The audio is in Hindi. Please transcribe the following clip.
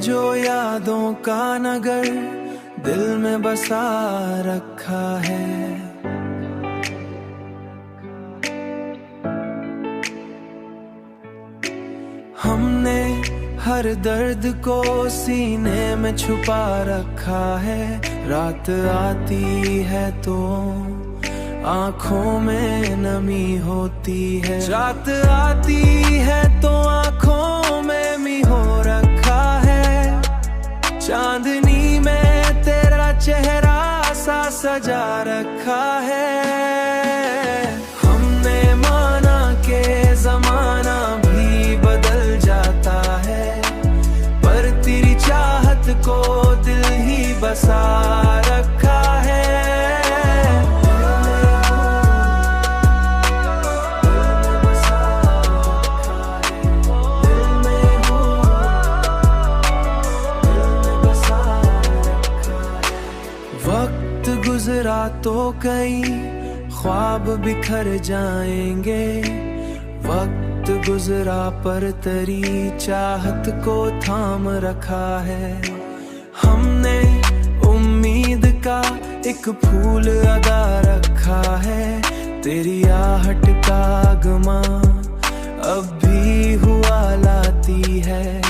जो यादों का नगर दिल में बसा रखा है। हमने हर दर्द को सीने में छुपा रखा है। रात आती है तो आँखों में नमी होती है। रात आती है तो आँखों में मी हो रखा है। चांदनी में तेरा चेहरा सा सजा रखा है। हमने माना के जमाना भी बदल जाता है, पर तेरी चाहत को दिल ही बसा रखा है। वक्त गुजरा तो कई ख्वाब बिखर जाएंगे। वक्त गुजरा पर तेरी चाहत को थाम रखा है। हमने उम्मीद का एक फूल लगा रखा है। तेरी आहट का आगमा अब भी हुआ लाती है।